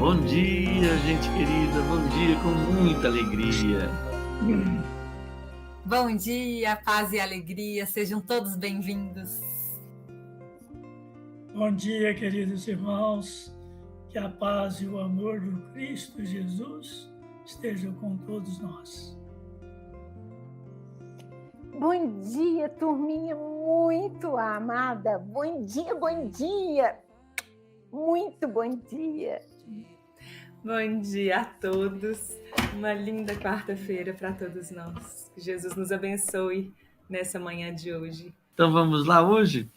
Bom dia, gente querida, bom dia com muita alegria. Bom dia, paz e alegria, sejam todos bem-vindos. Bom dia, queridos irmãos, que a paz e o amor do Cristo Jesus estejam com todos nós. Bom dia, turminha muito amada, bom dia, muito bom dia. Bom dia a todos, uma linda quarta-feira para todos nós. Que Jesus nos abençoe nessa manhã de hoje. Então vamos lá hoje?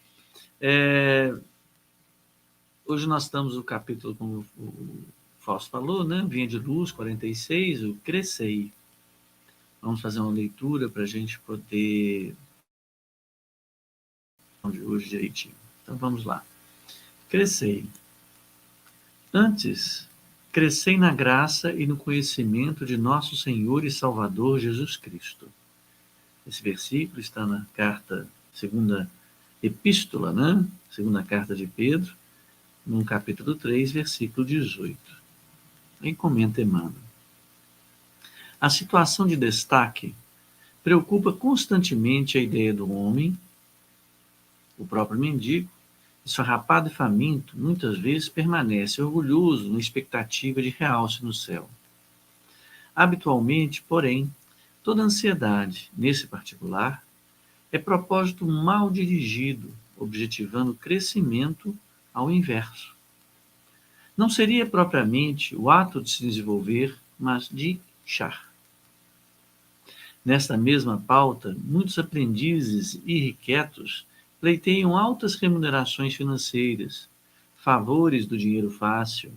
Hoje nós estamos no capítulo, como o Fausto falou, né? Vinha de Luz 46, o Crescei. Vamos fazer uma leitura para a gente poder hoje direitinho. Então vamos lá. Crescei. Antes, crescei na graça e no conhecimento de nosso Senhor e Salvador Jesus Cristo. Esse versículo está na segunda epístola, né? Segunda carta de Pedro, no capítulo 3, versículo 18. Aí comenta Emmanuel. A situação de destaque preocupa constantemente a ideia do homem, o próprio mendigo, esfarrapado e faminto, muitas vezes permanece orgulhoso na expectativa de realce no céu. Habitualmente, porém, toda ansiedade, nesse particular, é propósito mal dirigido, objetivando crescimento ao inverso. Não seria propriamente o ato de se desenvolver, mas de inchar. Nesta mesma pauta, muitos aprendizes irrequietos pleiteiam altas remunerações financeiras, favores do dinheiro fácil,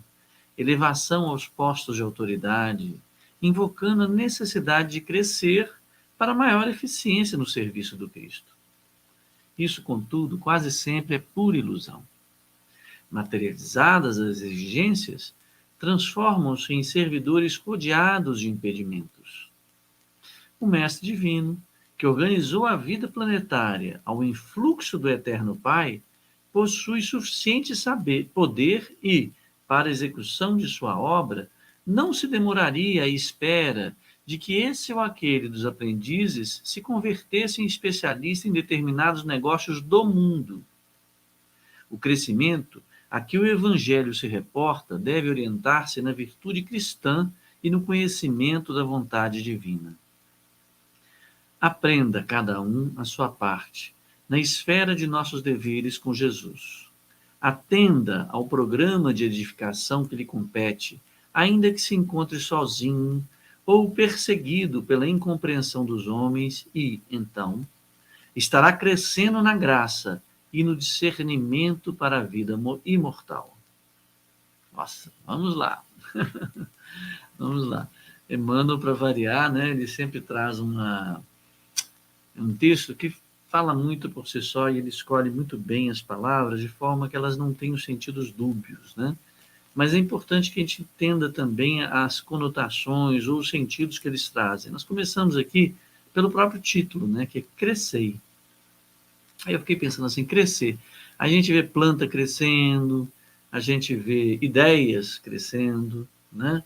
elevação aos postos de autoridade, invocando a necessidade de crescer para maior eficiência no serviço do Cristo. Isso, contudo, quase sempre é pura ilusão. Materializadas as exigências, transformam-se em servidores rodeados de impedimentos. O Mestre Divino, que organizou a vida planetária ao influxo do Eterno Pai, possui suficiente poder e, para a execução de sua obra, não se demoraria à espera de que esse ou aquele dos aprendizes se convertesse em especialista em determinados negócios do mundo. O crescimento a que o Evangelho se reporta deve orientar-se na virtude cristã e no conhecimento da vontade divina. Aprenda cada um a sua parte, na esfera de nossos deveres com Jesus. Atenda ao programa de edificação que lhe compete, ainda que se encontre sozinho ou perseguido pela incompreensão dos homens e, então, estará crescendo na graça e no discernimento para a vida imortal. Nossa, vamos lá. Vamos lá. Emmanuel, para variar, né, ele sempre traz um texto que fala muito por si só e ele escolhe muito bem as palavras de forma que elas não tenham sentidos dúbios, né? Mas é importante que a gente entenda também as conotações ou os sentidos que eles trazem. Nós começamos aqui pelo próprio título, né, que é Crescei. Aí eu fiquei pensando assim, crescer. A gente vê planta crescendo, a gente vê ideias crescendo, né?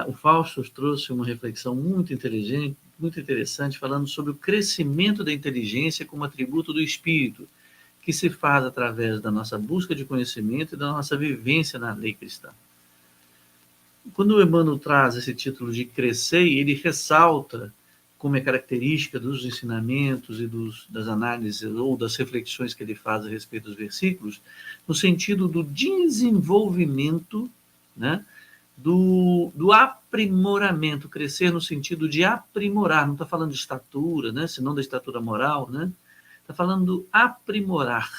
O Fausto trouxe uma reflexão muito inteligente, muito interessante, falando sobre o crescimento da inteligência como atributo do espírito, que se faz através da nossa busca de conhecimento e da nossa vivência na lei cristã. Quando o Emmanuel traz esse título de Crescer, ele ressalta como é característica dos ensinamentos e das análises ou das reflexões que ele faz a respeito dos versículos, no sentido do desenvolvimento, né, do aprimoramento, crescer no sentido de aprimorar, não está falando de estatura, né, senão da estatura moral, né? Está falando do aprimorar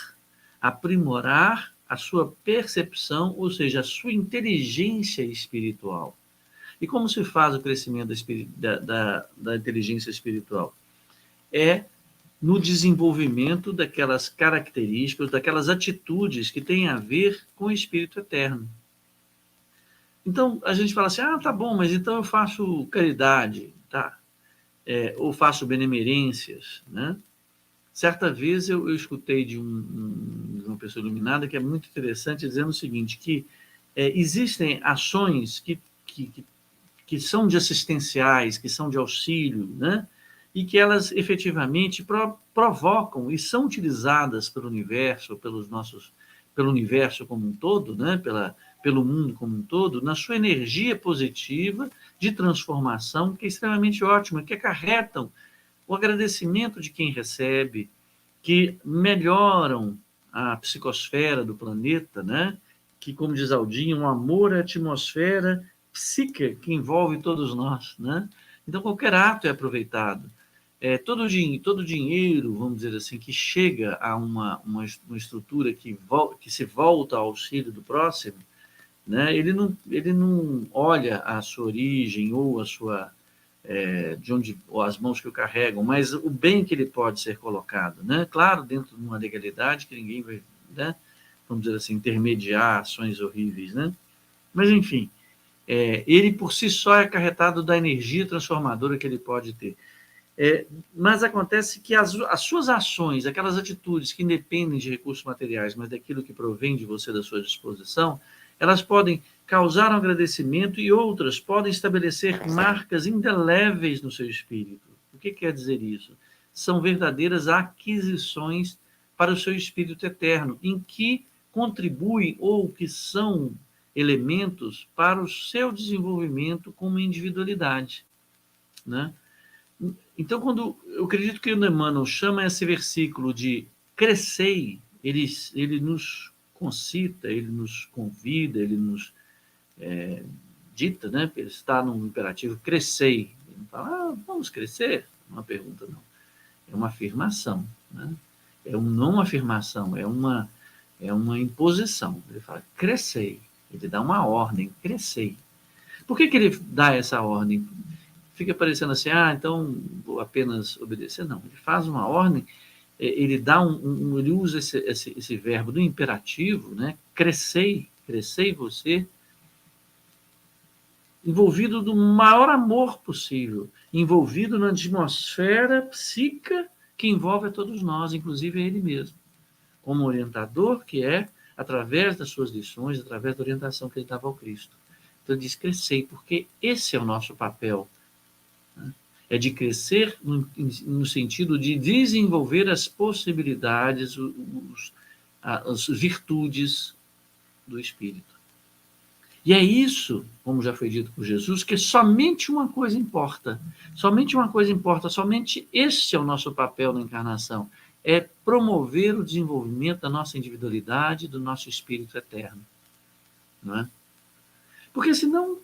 a sua percepção, ou seja, a sua inteligência espiritual. E como se faz o crescimento da inteligência espiritual? É no desenvolvimento daquelas características, daquelas atitudes que têm a ver com o Espírito Eterno. Então, a gente fala assim, tá bom, mas então eu faço caridade, tá? Ou faço benemerências, né? Certa vez eu escutei de uma pessoa iluminada que é muito interessante, dizendo o seguinte, que existem ações que são de assistenciais, que são de auxílio, né? E que elas efetivamente provocam e são utilizadas pelo universo, pelo universo como um todo, né? Pelo mundo como um todo, na sua energia positiva de transformação, que é extremamente ótima, que acarretam o agradecimento de quem recebe, que melhoram a psicosfera do planeta, né? Que, como diz Aldinho, um amor à atmosfera psíquica que envolve todos nós, né? Então, qualquer ato é aproveitado. Todo dinheiro, vamos dizer assim, que chega a uma estrutura que se volta ao auxílio do próximo, né? Ele não olha a sua origem ou a sua de onde ou as mãos que o carregam, mas o bem que ele pode ser colocado, né? Claro, dentro de uma legalidade que ninguém vai, né? Vamos dizer assim, intermediar ações horríveis, né? Mas enfim, ele por si só é acarretado da energia transformadora que ele pode ter. Mas acontece que as suas ações, aquelas atitudes que independem de recursos materiais, mas daquilo que provém de você, da sua disposição, elas podem causar um agradecimento e outras podem estabelecer marcas indeléveis no seu espírito. O que quer dizer isso? São verdadeiras aquisições para o seu espírito eterno, em que contribuem ou que são elementos para o seu desenvolvimento como individualidade, né? Então, quando eu acredito que o Emmanuel chama esse versículo de crescei, ele nos concita, ele nos convida, ele nos dita, né? Ele está no imperativo crescei. Ele não fala, vamos crescer? Não é uma pergunta, não. É uma afirmação, né? É não uma afirmação, é uma imposição. Ele fala crescei. Ele dá uma ordem, crescei. Por que ele dá essa ordem? Fica parecendo assim, então vou apenas obedecer. Não, ele faz uma ordem, ele dá ele usa esse verbo do imperativo, né? Crescei você, envolvido do maior amor possível, envolvido na atmosfera psíquica que envolve a todos nós, inclusive a ele mesmo, como orientador que é, através das suas lições, através da orientação que ele dava ao Cristo. Então ele diz, crescei, porque esse é o nosso papel, né? É de crescer no sentido de desenvolver as possibilidades, as virtudes do Espírito. E é isso, como já foi dito por Jesus, que somente uma coisa importa. Somente uma coisa importa, somente este é o nosso papel na encarnação. É promover o desenvolvimento da nossa individualidade, do nosso espírito eterno. Não é? Porque senão,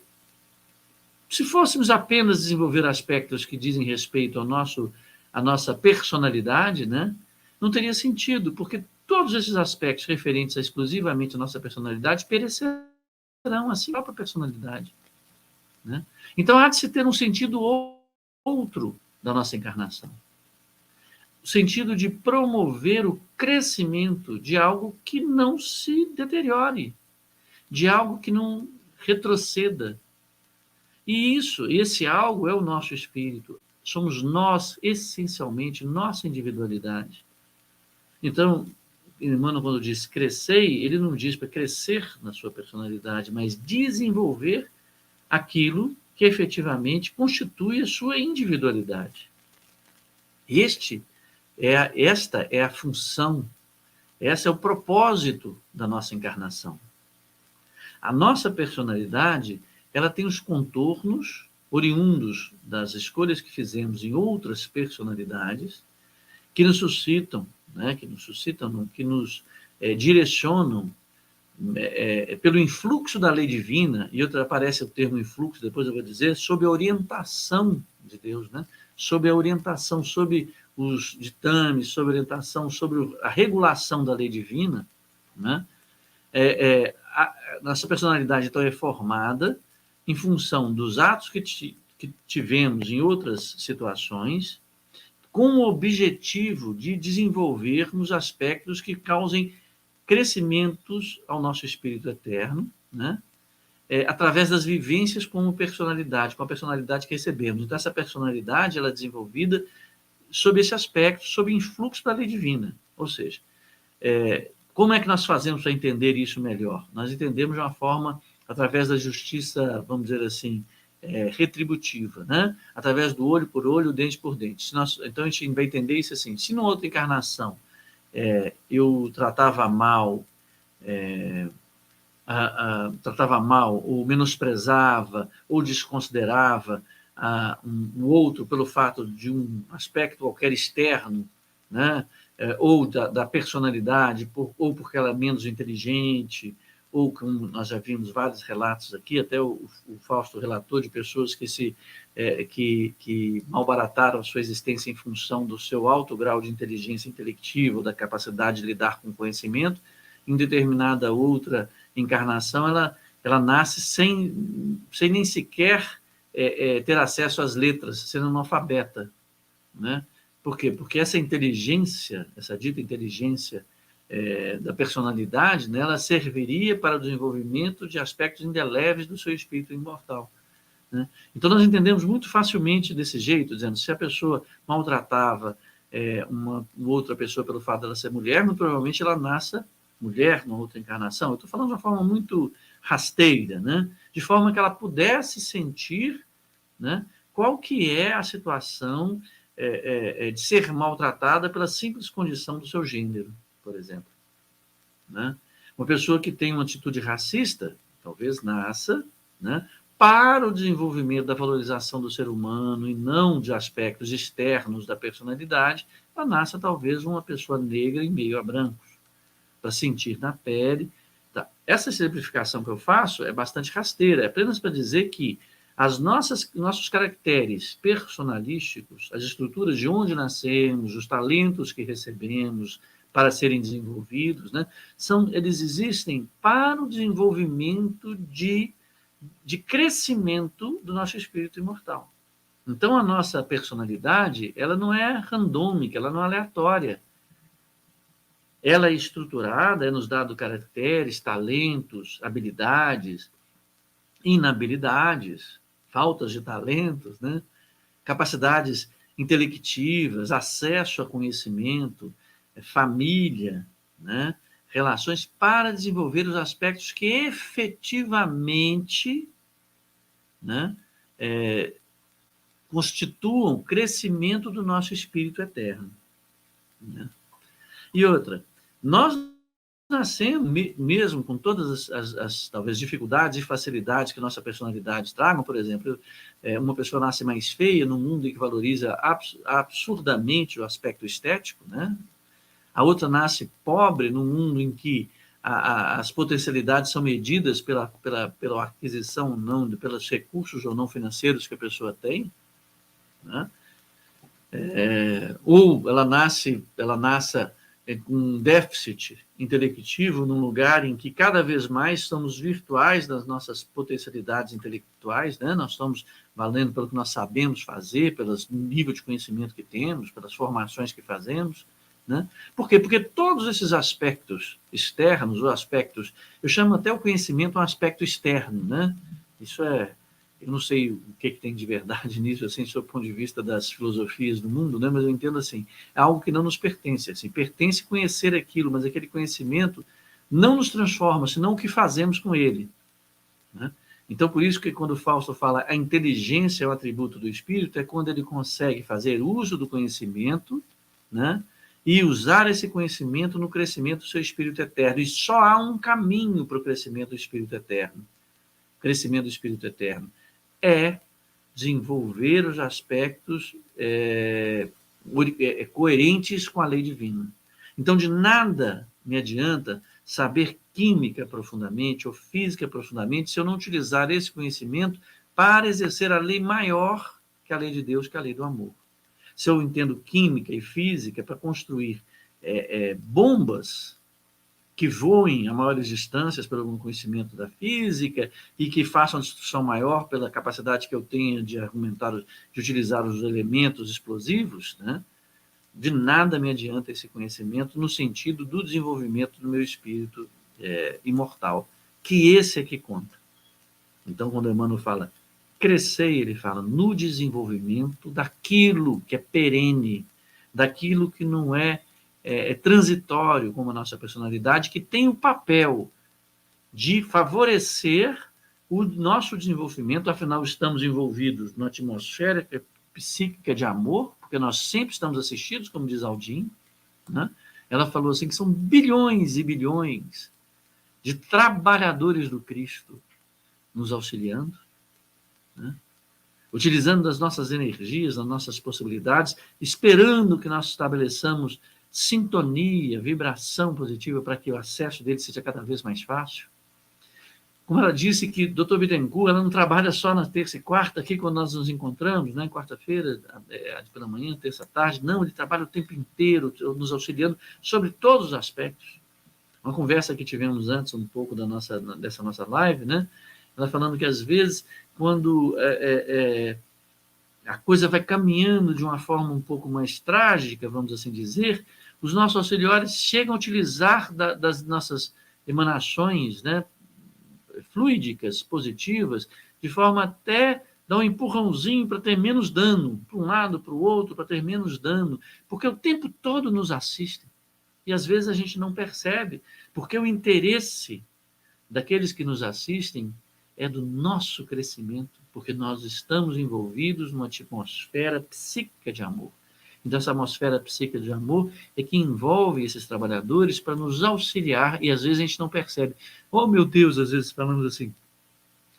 se fôssemos apenas desenvolver aspectos que dizem respeito à nossa personalidade, né, não teria sentido, porque todos esses aspectos referentes exclusivamente à nossa personalidade perecerão, assim, a própria personalidade, né? Então, há de se ter um sentido outro da nossa encarnação. O sentido de promover o crescimento de algo que não se deteriore, de algo que não retroceda. E esse algo é o nosso espírito. Somos nós, essencialmente, nossa individualidade. Então, Emmanuel, quando diz crescei, ele não diz para crescer na sua personalidade, mas desenvolver aquilo que efetivamente constitui a sua individualidade. Esta é a função, esse é o propósito da nossa encarnação. A nossa personalidade, ela tem os contornos oriundos das escolhas que fizemos em outras personalidades, que nos suscitam, né, que nos direcionam pelo influxo da lei divina, e aparece o termo influxo, depois eu vou dizer, sob a orientação de Deus, né? Sob a orientação, sob os ditames, sob a orientação, sobre a regulação da lei divina, né? A nossa personalidade, então, é formada em função dos atos que tivemos em outras situações, com o objetivo de desenvolvermos aspectos que causem crescimentos ao nosso espírito eterno, né? Através das vivências com a personalidade que recebemos. Então, essa personalidade ela é desenvolvida sob esse aspecto, sob o influxo da lei divina. Ou seja, Como é que nós fazemos para entender isso melhor? Nós entendemos de uma forma através da justiça, vamos dizer assim, retributiva, né? Através do olho por olho, dente por dente. Então a gente vai entender isso assim: se numa outra encarnação eu tratava mal, ou menosprezava, ou desconsiderava o outro pelo fato de um aspecto qualquer externo, né? Ou da personalidade, ou porque ela é menos inteligente, ou como nós já vimos vários relatos aqui, até o Fausto relatou de pessoas que malbarataram a sua existência em função do seu alto grau de inteligência intelectiva, ou da capacidade de lidar com conhecimento. Em determinada outra encarnação, ela nasce sem nem sequer ter acesso às letras, sendo analfabeta, né? Por quê? Porque essa inteligência, essa dita inteligência da personalidade, né, ela serviria para o desenvolvimento de aspectos indeléveis do seu espírito imortal, né? Então, nós entendemos muito facilmente desse jeito, dizendo, se a pessoa maltratava uma outra pessoa pelo fato dela ser mulher, muito provavelmente ela nasça mulher numa outra encarnação. Eu estou falando de uma forma muito rasteira, né? De forma que ela pudesse sentir, né, qual que é a situação de ser maltratada pela simples condição do seu gênero, por exemplo, né? Uma pessoa que tem uma atitude racista, talvez nasça, né, para o desenvolvimento da valorização do ser humano e não de aspectos externos da personalidade, ela nasça talvez uma pessoa negra em meio a brancos, para sentir na pele. Tá. Essa simplificação que eu faço é bastante rasteira, é apenas para dizer que nossos caracteres personalísticos, as estruturas de onde nascemos, os talentos que recebemos para serem desenvolvidos, né, eles existem para o desenvolvimento de crescimento do nosso espírito imortal. Então, a nossa personalidade, ela não é randômica, ela não é aleatória. Ela é estruturada, é nos dado caracteres, talentos, habilidades, inabilidades, faltas de talentos, né? Capacidades intelectivas, acesso a conhecimento, família, né? Relações, para desenvolver os aspectos que efetivamente, né, constituam o crescimento do nosso espírito eterno, né? E outra, nós nascemos, mesmo com todas as talvez dificuldades e facilidades que nossa personalidade tragam. Por exemplo, uma pessoa nasce mais feia num mundo em que valoriza absurdamente o aspecto estético, né? A outra nasce pobre num mundo em que as potencialidades são medidas pela aquisição ou não, pelos recursos ou não financeiros que a pessoa tem, né? Ou ela nasce com um déficit intelectivo num lugar em que cada vez mais somos virtuais das nossas potencialidades intelectuais, né? Nós estamos valendo pelo que nós sabemos fazer, pelo nível de conhecimento que temos, pelas formações que fazemos, né? Por quê? Porque todos esses aspectos externos, ou aspectos, eu chamo até o conhecimento um aspecto externo, né? Isso eu não sei o que tem de verdade nisso, assim, do ponto de vista das filosofias do mundo, né? Mas eu entendo assim, é algo que não nos pertence. Assim, pertence conhecer aquilo, mas aquele conhecimento não nos transforma, senão o que fazemos com ele, né? Então, por isso que quando o Fausto fala a inteligência é o atributo do espírito, é quando ele consegue fazer uso do conhecimento, né, e usar esse conhecimento no crescimento do seu espírito eterno. E só há um caminho para o crescimento do espírito eterno. O crescimento do espírito eterno é desenvolver os aspectos coerentes com a lei divina. Então, de nada me adianta saber química profundamente ou física profundamente se eu não utilizar esse conhecimento para exercer a lei maior que a lei de Deus, que é a lei do amor. Se eu entendo química e física para construir bombas que voem a maiores distâncias pelo conhecimento da física e que façam uma destruição maior pela capacidade que eu tenho de argumentar, de utilizar os elementos explosivos, né? De nada me adianta esse conhecimento no sentido do desenvolvimento do meu espírito imortal, que esse é que conta. Então, quando Emmanuel fala crescer, ele fala no desenvolvimento daquilo que é perene, daquilo que não é transitório como a nossa personalidade, que tem o papel de favorecer o nosso desenvolvimento. Afinal, estamos envolvidos numa atmosfera psíquica de amor, porque nós sempre estamos assistidos, como diz Aldin, né? Ela falou assim que são bilhões e bilhões de trabalhadores do Cristo nos auxiliando, né? Utilizando das nossas energias, das nossas possibilidades, esperando que nós estabeleçamos sintonia, vibração positiva para que o acesso dele seja cada vez mais fácil. Como ela disse que Dr. Bittencourt, ela não trabalha só na terça e quarta, aqui quando nós nos encontramos, né, quarta-feira, pela manhã, terça à tarde, não, ele trabalha o tempo inteiro, nos auxiliando sobre todos os aspectos. Uma conversa que tivemos antes, um pouco dessa nossa live, né, ela falando que às vezes, quando a coisa vai caminhando de uma forma um pouco mais trágica, vamos assim dizer, os nossos auxiliares chegam a utilizar das nossas emanações, né, fluídicas, positivas, de forma até dar um empurrãozinho para ter menos dano, para um lado, para o outro, para ter menos dano, porque o tempo todo nos assistem. E às vezes a gente não percebe, porque o interesse daqueles que nos assistem é do nosso crescimento, porque nós estamos envolvidos numa atmosfera psíquica de amor. Então, essa atmosfera psíquica de amor é que envolve esses trabalhadores para nos auxiliar, e às vezes a gente não percebe. Oh, meu Deus, às vezes falamos assim,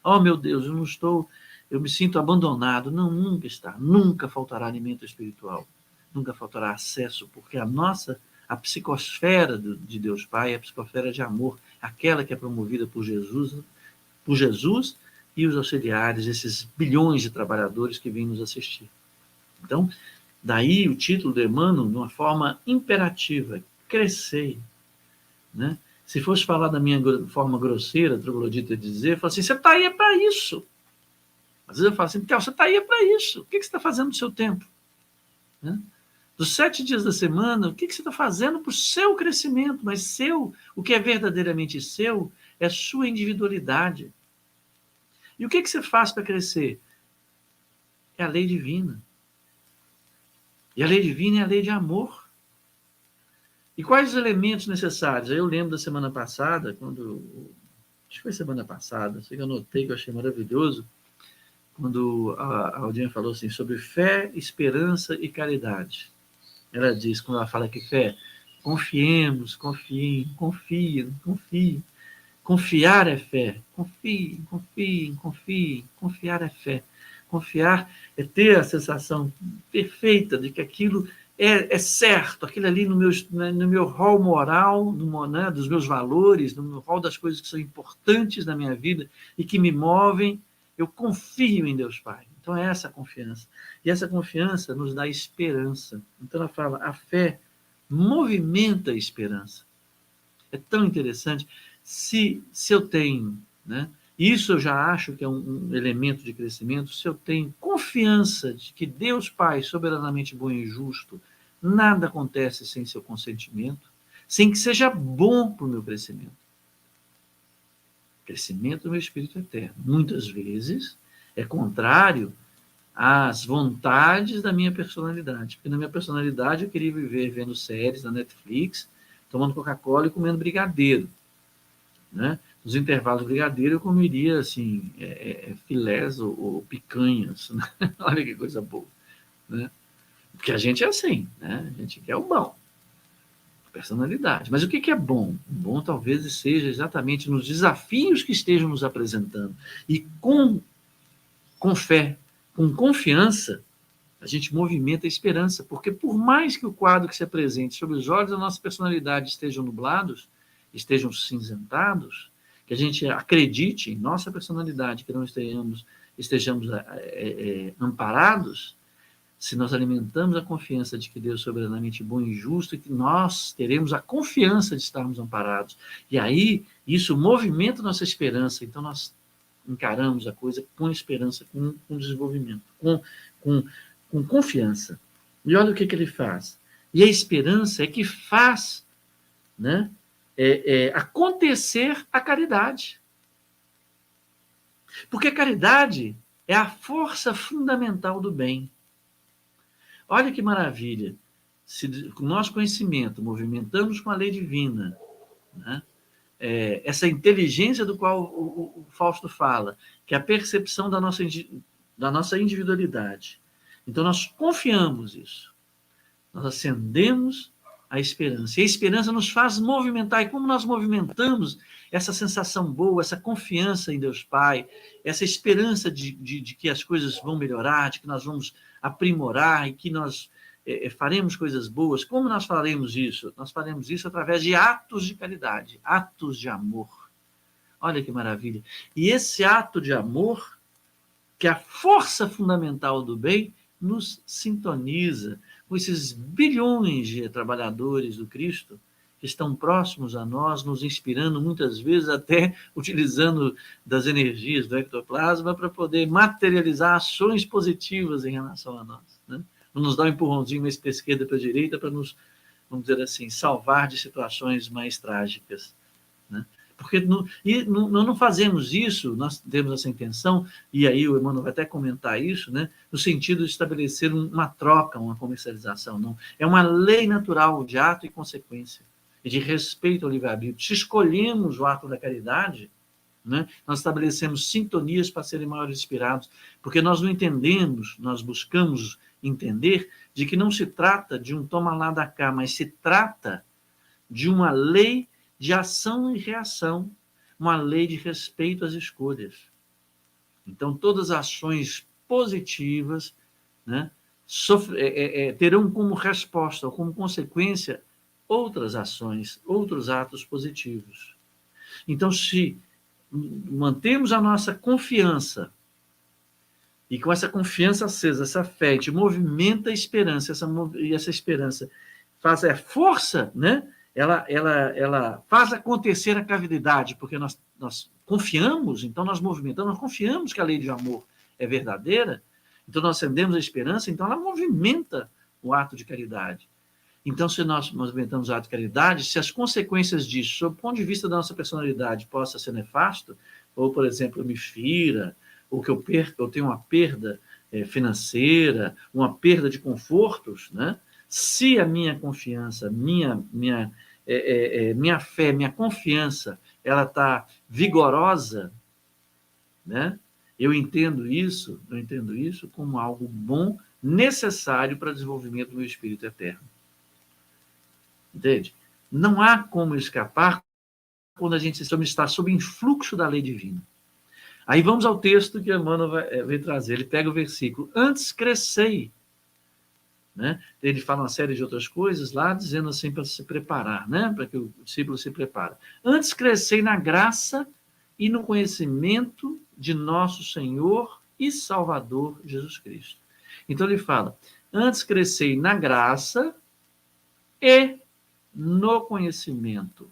oh, meu Deus, eu me sinto abandonado. Não, nunca está, nunca faltará alimento espiritual, nunca faltará acesso, porque a psicosfera de Deus Pai é a psicosfera de amor, aquela que é promovida por Jesus e os auxiliares, esses bilhões de trabalhadores que vêm nos assistir. Então, daí o título do Emmanuel, de uma forma imperativa, crescei, né? Se fosse falar da minha forma grosseira, troglodita de dizer, eu falo assim, você está aí para isso. Às vezes eu falo assim, você está aí para isso. O que você está fazendo no seu tempo? Né? Dos 7 dias da semana, o que você está fazendo para o seu crescimento? Mas o que é verdadeiramente seu, é a sua individualidade. E o que você faz para crescer? É a lei divina. E a lei divina é a lei de amor. E quais os elementos necessários? Aí eu lembro da semana passada, acho que foi semana passada, sei que eu anotei, que eu achei maravilhoso, quando a Aldinha falou assim, sobre fé, esperança e caridade. Ela diz, quando ela fala que fé, confiemos, confiem. Confiar é fé. Confiem. Confiar é fé. Confiar é ter a sensação perfeita de que aquilo é certo, aquilo ali no meu rol moral, né, dos meus valores, no meu rol das coisas que são importantes na minha vida e que me movem, eu confio em Deus Pai. Então é essa confiança. E essa confiança nos dá esperança. Então ela fala, a fé movimenta a esperança. É tão interessante. Se eu tenho, né, isso eu já acho que é um elemento de crescimento, se eu tenho confiança de que Deus Pai, soberanamente bom e justo, nada acontece sem seu consentimento, sem que seja bom para o meu crescimento. Crescimento do meu espírito eterno. Muitas vezes é contrário às vontades da minha personalidade, porque na minha personalidade eu queria viver vendo séries na Netflix, tomando Coca-Cola e comendo brigadeiro, né? Nos intervalos do brigadeiro eu comeria assim, filés ou picanhas, né? Olha que coisa boa, né? Porque a gente é assim, né? A gente quer o bom, a personalidade. Mas o que é bom? O bom talvez seja exatamente nos desafios que estejam nos apresentando. E com fé, com confiança, a gente movimenta a esperança, porque por mais que o quadro que se apresente sob os olhos da nossa personalidade estejam nublados, estejam cinzentados, que a gente acredite em nossa personalidade, que não estejamos amparados, se nós alimentamos a confiança de que Deus é soberanamente bom e justo, e que nós teremos a confiança de estarmos amparados. E aí, isso movimenta nossa esperança. Então, nós encaramos a coisa com esperança, com desenvolvimento, com confiança. E olha o que ele faz. E a esperança é que faz, né, acontecer a caridade. Porque a caridade é a força fundamental do bem. Olha que maravilha. se com o nosso conhecimento movimentamos com a lei divina, né? Essa inteligência do qual o Fausto fala, que é a percepção da nossa individualidade. Então, nós confiamos isso. Nós acendemos a esperança. E a esperança nos faz movimentar. E como nós movimentamos essa sensação boa, essa confiança em Deus Pai, essa esperança de que as coisas vão melhorar, de que nós vamos aprimorar e que nós faremos coisas boas. Como nós faremos isso? Nós faremos isso através de atos de caridade, atos de amor. Olha que maravilha. E esse ato de amor, que é a força fundamental do bem, nos sintoniza com esses bilhões de trabalhadores do Cristo que estão próximos a nós, nos inspirando, muitas vezes até utilizando das energias do ectoplasma para poder materializar ações positivas em relação a nós, né? Nos dá um empurrãozinho mais para a esquerda, para a direita, para nos, vamos dizer assim, salvar de situações mais trágicas, né? Porque nós não fazemos isso, nós temos essa intenção, e aí o Emmanuel vai até comentar isso, né, no sentido de estabelecer uma troca, uma comercialização, não. É uma lei natural de ato e consequência, e de respeito ao livre-arbítrio. Se escolhemos o ato da caridade, né, nós estabelecemos sintonias para serem mais inspirados, porque nós não entendemos, nós buscamos entender de que não se trata de um toma lá da cá, mas se trata de uma lei de ação e reação, uma lei de respeito às escolhas. Então, todas as ações positivas, né, terão como resposta ou como consequência outras ações, outros atos positivos. Então, se mantemos a nossa confiança, e com essa confiança acesa, essa fé, te movimenta a esperança, e essa esperança faz a força, né? Ela faz acontecer a cavidade, porque nós confiamos, então nós movimentamos, nós confiamos que a lei de amor é verdadeira, então nós acendemos a esperança, então ela movimenta o ato de caridade. Então, se nós movimentamos o ato de caridade, se as consequências disso, sob o ponto de vista da nossa personalidade, possa ser nefasto, ou, por exemplo, eu me fira, ou que eu tenho uma perda financeira, uma perda de confortos, né? Se a minha confiança, minha fé, minha confiança, ela está vigorosa, né? Eu entendo isso como algo bom, necessário para o desenvolvimento do meu espírito eterno. Entende? Não há como escapar quando a gente está sob influxo da lei divina. Aí vamos ao texto que Emmanuel vai trazer. Ele pega o versículo: antes crescei. Né? Ele fala uma série de outras coisas lá, dizendo assim, para se preparar, né? Para que o discípulo se prepare. Antes crescei na graça e no conhecimento de nosso Senhor e Salvador Jesus Cristo. Então ele fala: antes crescei na graça e no conhecimento.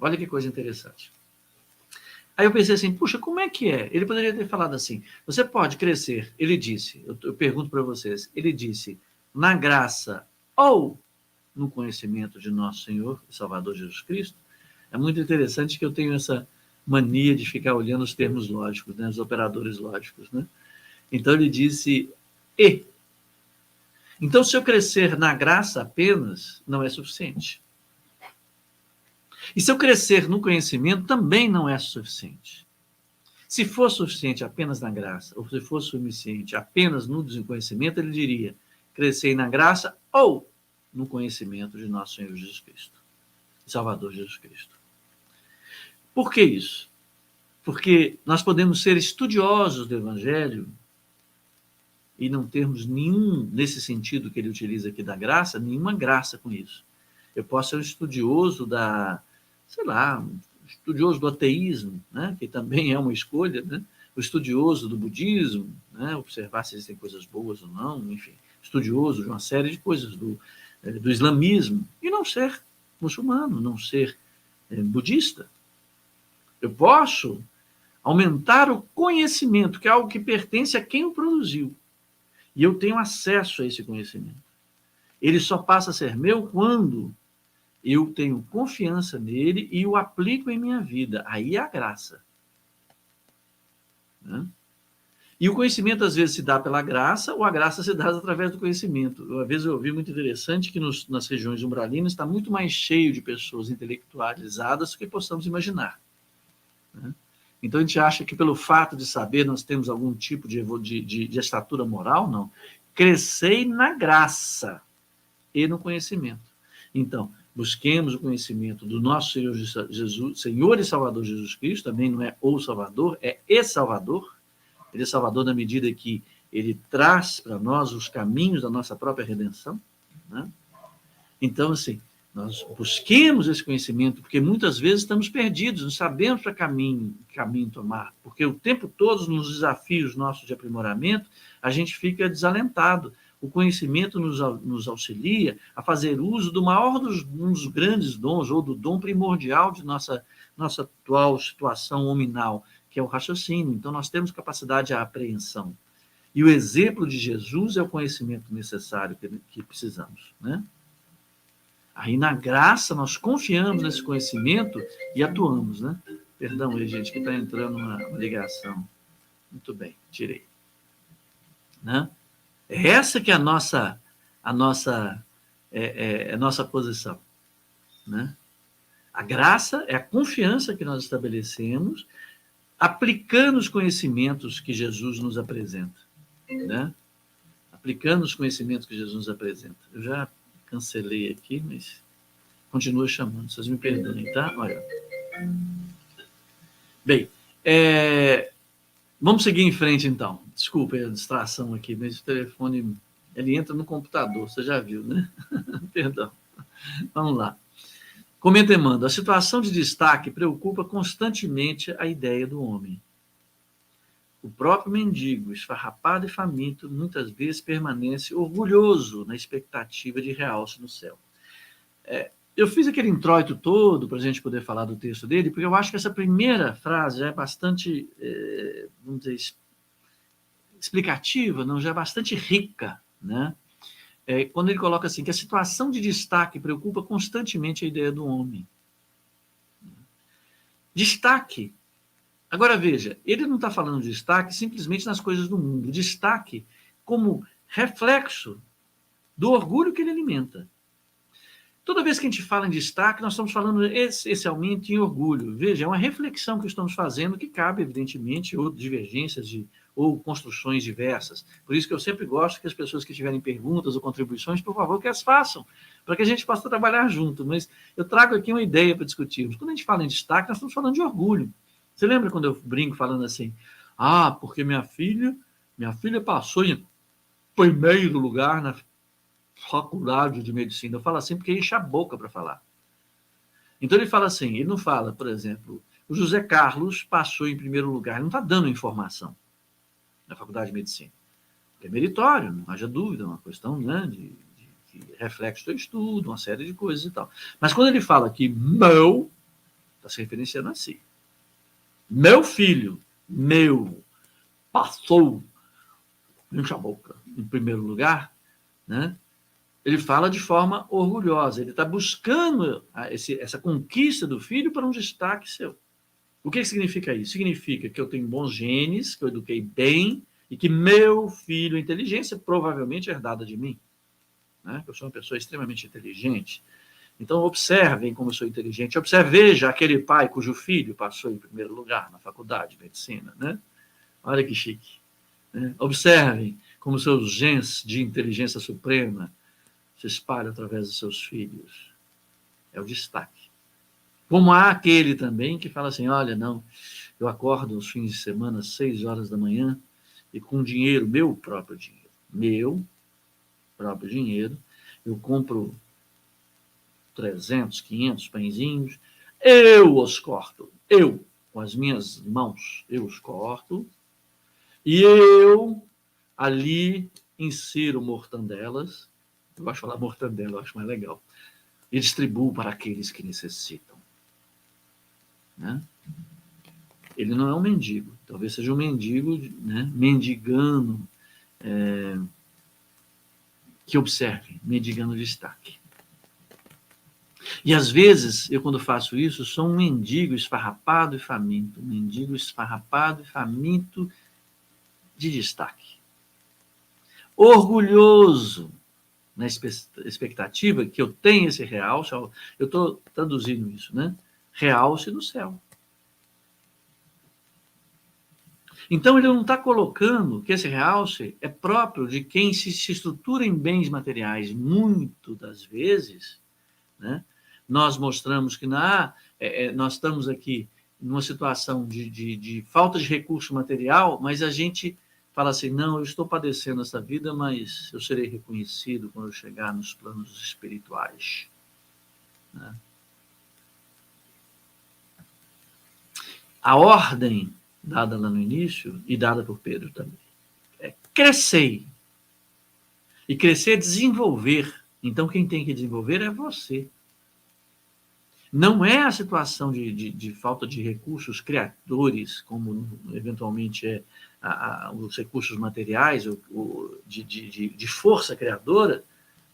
Olha que coisa interessante. Aí eu pensei assim, puxa, como é que é? Ele poderia ter falado assim, você pode crescer, ele disse, eu pergunto para vocês, ele disse, na graça ou no conhecimento de nosso Senhor e Salvador Jesus Cristo. É muito interessante que eu tenho essa mania de ficar olhando os termos lógicos, né, os operadores lógicos, né? Então ele disse, e. Então, se eu crescer na graça apenas, não é suficiente. E se eu crescer no conhecimento, também não é suficiente. Se for suficiente apenas na graça, ou se for suficiente apenas no desconhecimento, ele diria, crescer na graça ou no conhecimento de nosso Senhor Jesus Cristo, Salvador Jesus Cristo. Por que isso? Porque nós podemos ser estudiosos do Evangelho e não termos nenhum, nesse sentido que ele utiliza aqui da graça, nenhuma graça com isso. Eu posso ser um estudioso estudioso do ateísmo, né? Que também é uma escolha, né? O estudioso do budismo, né? Observar se existem coisas boas ou não, enfim, estudioso de uma série de coisas do islamismo, e não ser muçulmano, não ser budista. Eu posso aumentar o conhecimento, que é algo que pertence a quem o produziu, e eu tenho acesso a esse conhecimento. Ele só passa a ser meu quando eu tenho confiança nele e o aplico em minha vida. Aí é a graça. Né? E o conhecimento, às vezes, se dá pela graça, ou a graça se dá através do conhecimento. Uma vez eu ouvi muito interessante que nas regiões umbralinas está muito mais cheio de pessoas intelectualizadas do que possamos imaginar, né? Então, a gente acha que pelo fato de saber nós temos algum tipo de estatura moral, não. Crescei na graça e no conhecimento. Então, busquemos o conhecimento do nosso Senhor Jesus, Senhor e Salvador Jesus Cristo, também não é o Salvador, é e Salvador. Ele é Salvador na medida que ele traz para nós os caminhos da nossa própria redenção, né? Então, assim, nós busquemos esse conhecimento, porque muitas vezes estamos perdidos, não sabemos para caminho tomar, porque o tempo todo, nos desafios nossos de aprimoramento, a gente fica desalentado. O conhecimento nos auxilia a fazer uso do maior um dos grandes dons, ou do dom primordial de nossa atual situação hominal, que é o raciocínio. Então, nós temos capacidade de apreensão. E o exemplo de Jesus é o conhecimento necessário que precisamos, né? Aí, na graça, nós confiamos nesse conhecimento e atuamos, né? Perdão aí, gente, que está entrando uma ligação. Muito bem, tirei. Né? É essa que é a nossa posição, né? A graça é a confiança que nós estabelecemos aplicando os conhecimentos que Jesus nos apresenta, né? Aplicando os conhecimentos que Jesus nos apresenta. Eu já cancelei aqui, mas continua chamando. Vocês me perdoem, tá? Olha. Bem, vamos seguir em frente, então. Desculpa a distração aqui, mas o telefone, ele entra no computador, você já viu, né? Perdão. Vamos lá. Comenta Emmanuel, a situação de destaque preocupa constantemente a ideia do homem. O próprio mendigo, esfarrapado e faminto, muitas vezes permanece orgulhoso na expectativa de realce no céu. Eu fiz aquele introito todo para a gente poder falar do texto dele, porque eu acho que essa primeira frase já é bastante, vamos dizer, explicativa, não, já é bastante rica, né? Quando ele coloca assim, que a situação de destaque preocupa constantemente a ideia do homem. Destaque. Agora, veja, ele não está falando de destaque simplesmente nas coisas do mundo. Destaque como reflexo do orgulho que ele alimenta. Toda vez que a gente fala em destaque, nós estamos falando essencialmente em orgulho. Veja, é uma reflexão que estamos fazendo que cabe, evidentemente, ou divergências ou construções diversas. Por isso que eu sempre gosto que as pessoas que tiverem perguntas ou contribuições, por favor, que as façam, para que a gente possa trabalhar junto. Mas eu trago aqui uma ideia para discutirmos. Quando a gente fala em destaque, nós estamos falando de orgulho. Você lembra quando eu brinco falando assim, porque minha filha passou em primeiro lugar na faculdade de medicina. Eu falo assim porque enche a boca para falar. Então ele fala assim, ele não fala, por exemplo, o José Carlos passou em primeiro lugar, ele não está dando informação na faculdade de medicina. É meritório, não haja dúvida, é uma questão, né, de reflexo do estudo, uma série de coisas e tal. Mas quando ele fala que meu, está se referenciando a si. Meu filho, passou, enche a boca, em primeiro lugar, né? Ele fala de forma orgulhosa, ele está buscando essa conquista do filho para um destaque seu. O que significa isso? Significa que eu tenho bons genes, que eu eduquei bem, e que meu filho, inteligência, provavelmente é herdada de mim, né? Eu sou uma pessoa extremamente inteligente. Então, observem como eu sou inteligente. Veja aquele pai cujo filho passou em primeiro lugar na faculdade de medicina, né? Olha que chique, né? Observem como seus genes de inteligência suprema se espalham através dos seus filhos. É o destaque. Como há aquele também que fala assim, olha, não, eu acordo aos fins de semana às 6 horas da manhã e com dinheiro, meu próprio dinheiro, eu compro 300, 500 pãezinhos, eu os corto, com as minhas mãos, eu os corto, e eu ali insiro mortandelas, eu gosto de falar mortandela, eu acho mais legal, e distribuo para aqueles que necessitam, né? Ele não é um mendigo, talvez seja um mendigo, né? Mendigando, que observe, mendigando destaque. E às vezes, eu quando faço isso, sou um mendigo esfarrapado e faminto, de destaque. Orgulhoso na expectativa que eu tenha esse realce, eu estou traduzindo isso, né? Realce no céu. Então, ele não está colocando que esse realce é próprio de quem se estrutura em bens materiais. Muito das vezes, né, nós mostramos que nós estamos aqui numa situação de falta de recurso material, mas a gente fala assim, não, eu estou padecendo essa vida, mas eu serei reconhecido quando eu chegar nos planos espirituais. Né? A ordem dada lá no início, e dada por Pedro também, é crescer. E crescer é desenvolver. Então, quem tem que desenvolver é você. Não é a situação de falta de recursos criadores, como eventualmente é os recursos materiais, de força criadora,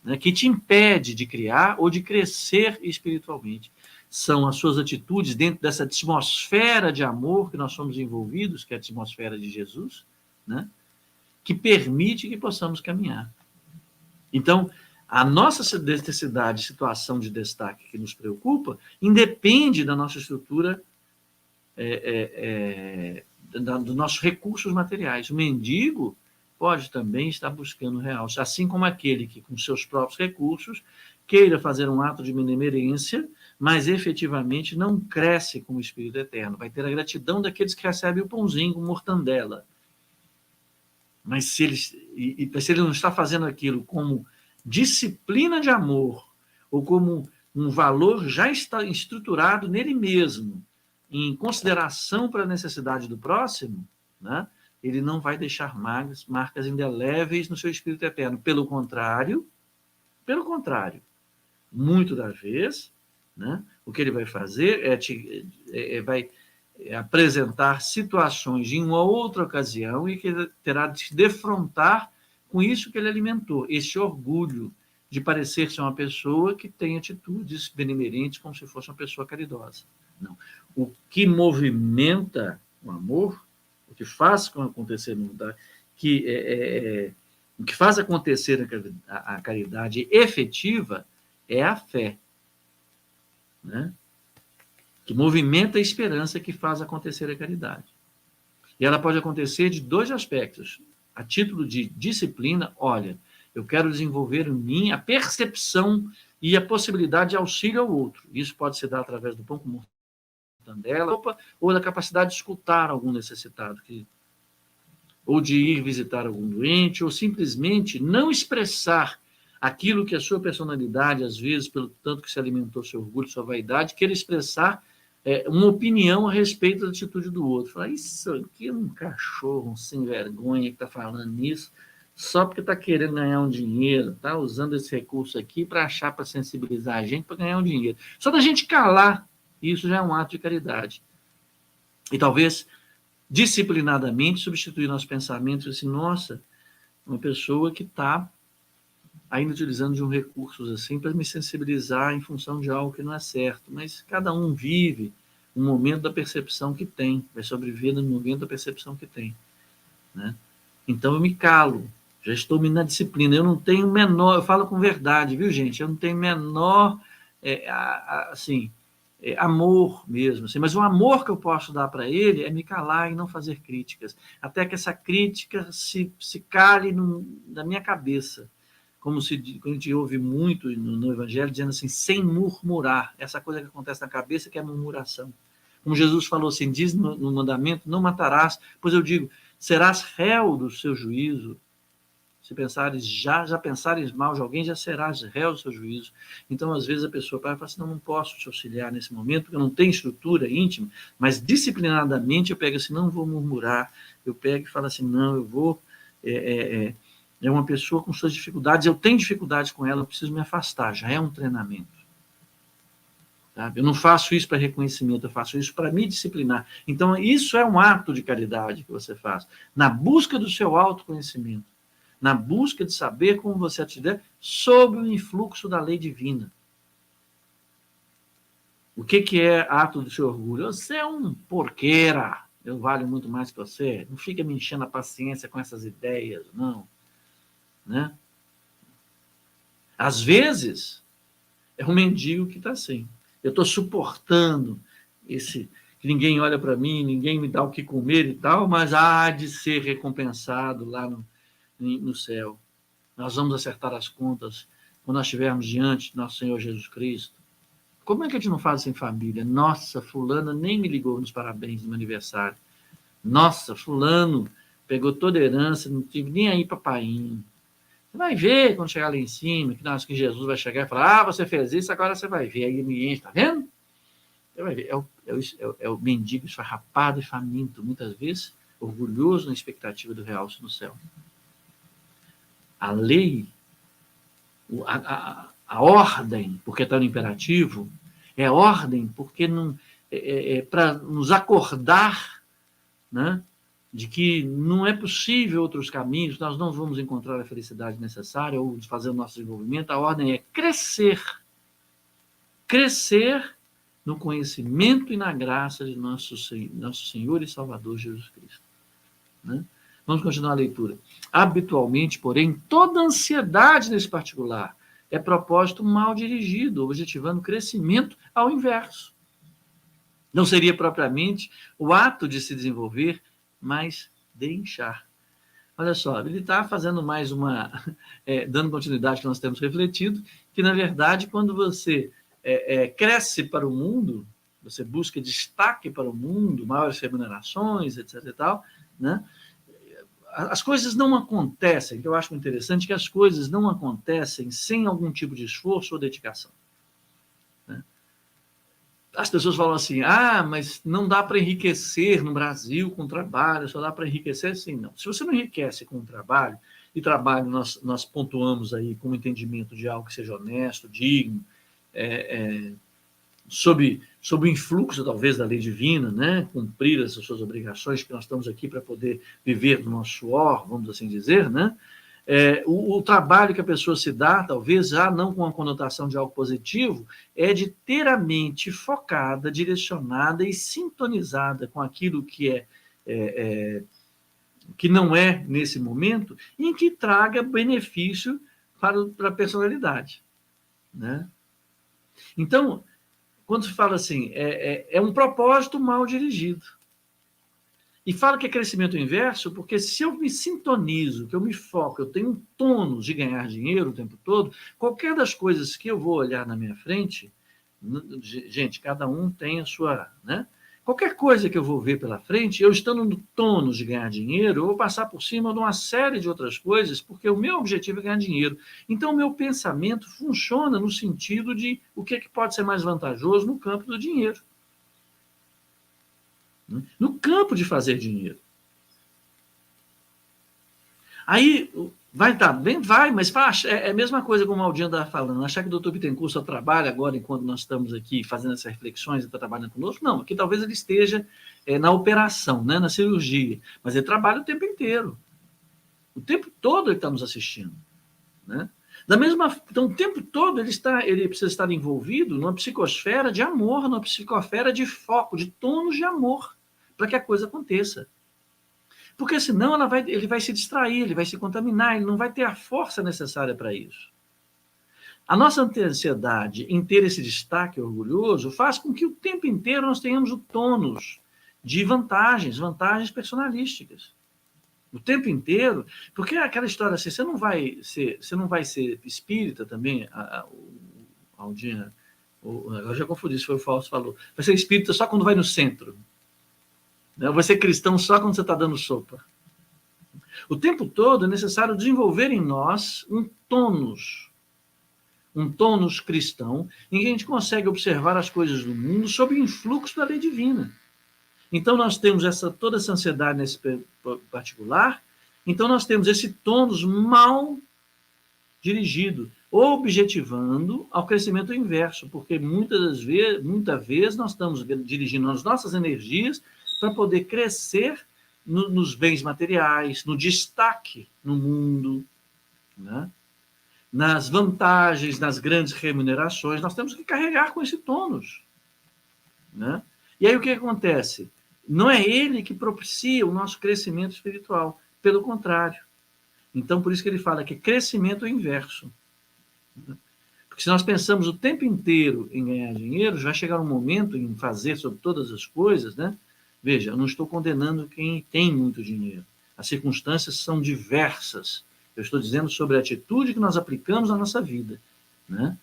né, que te impede de criar ou de crescer espiritualmente. São as suas atitudes dentro dessa atmosfera de amor que nós somos envolvidos, que é a atmosfera de Jesus, né, que permite que possamos caminhar. Então, a nossa necessidade, situação de destaque que nos preocupa, independe da nossa estrutura, dos nossos recursos materiais. O mendigo pode também estar buscando realce, assim como aquele que, com seus próprios recursos, queira fazer um ato de benemerência, mas efetivamente não cresce com o Espírito Eterno. Vai ter a gratidão daqueles que recebem o pãozinho com mortandela. Mas se ele não está fazendo aquilo como disciplina de amor, ou como um valor já está estruturado nele mesmo, em consideração para a necessidade do próximo, né, ele não vai deixar marcas indeléveis no seu Espírito Eterno. Pelo contrário, muito das vezes, né, o que ele vai fazer vai apresentar situações em uma outra ocasião e que ele terá de se defrontar com isso que ele alimentou, esse orgulho de parecer ser uma pessoa que tem atitudes benemerentes como se fosse uma pessoa caridosa. Não. O que movimenta o amor, o que faz acontecer, o que faz acontecer a caridade efetiva é a fé, né? Que movimenta a esperança que faz acontecer a caridade. E ela pode acontecer de dois aspectos. A título de disciplina, olha, eu quero desenvolver em mim a percepção e a possibilidade de auxílio ao outro. Isso pode se dar através do pão com mortandela, ou da capacidade de escutar algum necessitado, ou de ir visitar algum doente, ou simplesmente não expressar aquilo que a sua personalidade, às vezes, pelo tanto que se alimentou seu orgulho, sua vaidade, queira expressar uma opinião a respeito da atitude do outro. Falar, isso aqui é um cachorro, um sem vergonha que está falando isso, só porque está querendo ganhar um dinheiro, está usando esse recurso aqui para achar, para sensibilizar a gente, para ganhar um dinheiro. Só da gente calar, isso já é um ato de caridade. E talvez, disciplinadamente, substituir nossos pensamentos assim, nossa, uma pessoa que está ainda utilizando de um recurso assim para me sensibilizar em função de algo que não é certo. Mas cada um vive um momento da percepção que tem, vai sobreviver no momento da percepção que tem, né? Então eu me calo, já estou na disciplina, eu não tenho menor, eu falo com verdade, viu, gente? Eu não tenho menor, amor mesmo, assim, mas o amor que eu posso dar para ele é me calar e não fazer críticas, até que essa crítica se cale na minha cabeça, como a gente ouve muito no Evangelho, dizendo assim, sem murmurar, essa coisa que acontece na cabeça que é a murmuração. Como Jesus falou assim, diz no mandamento, não matarás, pois eu digo, serás réu do seu juízo. Se pensares, já pensares mal de alguém, já serás réu do seu juízo. Então, às vezes, a pessoa fala assim, não posso te auxiliar nesse momento, porque eu não tenho estrutura íntima, mas disciplinadamente eu pego assim, não vou murmurar, eu pego e falo assim, não, eu vou... É uma pessoa com suas dificuldades, eu tenho dificuldades com ela, eu preciso me afastar, já é um treinamento. Sabe? Eu não faço isso para reconhecimento, eu faço isso para me disciplinar. Então, isso é um ato de caridade que você faz, na busca do seu autoconhecimento, na busca de saber como você ativer sob o influxo da lei divina. O que é ato do seu orgulho? Você é um porqueira, eu valho muito mais que você. Não fica me enchendo a paciência com essas ideias, não. Né? Às vezes, é um mendigo que está assim. Eu estou suportando esse... que ninguém olha para mim, ninguém me dá o que comer e tal, mas há de ser recompensado lá no céu. Nós vamos acertar as contas quando nós estivermos diante do nosso Senhor Jesus Cristo. Como é que a gente não faz isso em família? Nossa, fulana nem me ligou nos parabéns do meu aniversário. Nossa, fulano pegou toda a herança, não tive nem aí papainho. Você vai ver quando chegar lá em cima, que Jesus vai chegar e falar, você fez isso, agora você vai ver. Aí ele me enche, tá vendo? Você vai ver. É o mendigo esfarrapado e faminto, muitas vezes orgulhoso na expectativa do realce no céu. A lei, a ordem, porque está no imperativo, é ordem porque é para nos acordar, né, de que não é possível outros caminhos, nós não vamos encontrar a felicidade necessária ou fazer o nosso desenvolvimento. A ordem é crescer. Crescer no conhecimento e na graça de nosso Senhor e Salvador Jesus Cristo. Né? Vamos continuar a leitura. Habitualmente, porém, toda ansiedade nesse particular é propósito mal dirigido, objetivando crescimento ao inverso. Não seria propriamente o ato de se desenvolver, mas de inchar. Olha só, ele está fazendo mais dando continuidade que nós temos refletido, que, na verdade, quando você cresce para o mundo, você busca destaque para o mundo, maiores remunerações, etc. e tal, né? As coisas não acontecem, que eu acho interessante, que as coisas não acontecem sem algum tipo de esforço ou dedicação. Né? As pessoas falam assim, mas não dá para enriquecer no Brasil com trabalho, só dá para enriquecer assim. Não. Se você não enriquece com o trabalho, e trabalho nós pontuamos aí com o entendimento de algo que seja honesto, digno, sob o influxo, talvez, da lei divina, né? Cumprir essas suas obrigações, que nós estamos aqui para poder viver do nosso suor, vamos assim dizer, né? O trabalho que a pessoa se dá, talvez já não com a conotação de algo positivo, é de ter a mente focada, direcionada e sintonizada com aquilo que que não é nesse momento, em que traga benefício para a personalidade, né? Então, quando se fala assim, é um propósito mal dirigido. E fala que é crescimento inverso, porque se eu me sintonizo, que eu me foco, eu tenho um tônus de ganhar dinheiro o tempo todo, qualquer das coisas que eu vou olhar na minha frente, gente, cada um tem a sua, né? Qualquer coisa que eu vou ver pela frente, eu estando no tônus de ganhar dinheiro, eu vou passar por cima de uma série de outras coisas, porque o meu objetivo é ganhar dinheiro. Então, o meu pensamento funciona no sentido de o que pode ser mais vantajoso no campo do dinheiro. No campo de fazer dinheiro. Aí, vai estar bem? Vai, mas é a mesma coisa como o Aldinho estava falando. Achar que o doutor Bittencourt só trabalha agora, enquanto nós estamos aqui fazendo essas reflexões e está trabalhando conosco? Não, aqui talvez ele esteja na operação, né, na cirurgia, mas ele trabalha o tempo inteiro. O tempo todo ele está nos assistindo. Né? Então, o tempo todo ele precisa estar envolvido numa psicosfera de amor, numa psicosfera de foco, de tônus de amor, para que a coisa aconteça. Porque senão ele vai se distrair, ele vai se contaminar, ele não vai ter a força necessária para isso. A nossa ansiedade em ter esse destaque orgulhoso faz com que o tempo inteiro nós tenhamos o tônus de vantagens personalísticas. O tempo inteiro, porque é aquela história assim, você não vai ser espírita também, Aldinha, eu já confundi se foi o Fausto falou, vai ser espírita só quando vai no centro. Vai ser cristão só quando você está dando sopa. O tempo todo é necessário desenvolver em nós um tônus cristão, em que a gente consegue observar as coisas do mundo sob o influxo da lei divina. Então, nós temos toda essa ansiedade nesse particular, então nós temos esse tônus mal dirigido, objetivando ao crescimento inverso, porque muitas vezes nós estamos dirigindo as nossas energias para poder crescer nos bens materiais, no destaque no mundo, né? Nas vantagens, nas grandes remunerações, nós temos que carregar com esse tônus. Né? E aí o que acontece? Não é ele que propicia o nosso crescimento espiritual, pelo contrário. Então, por isso que ele fala que crescimento é inverso. Porque se nós pensamos o tempo inteiro em ganhar dinheiro, já vai chegar um momento em fazer sobre todas as coisas, né? Veja, eu não estou condenando quem tem muito dinheiro. As circunstâncias são diversas. Eu estou dizendo sobre a atitude que nós aplicamos na nossa vida, né?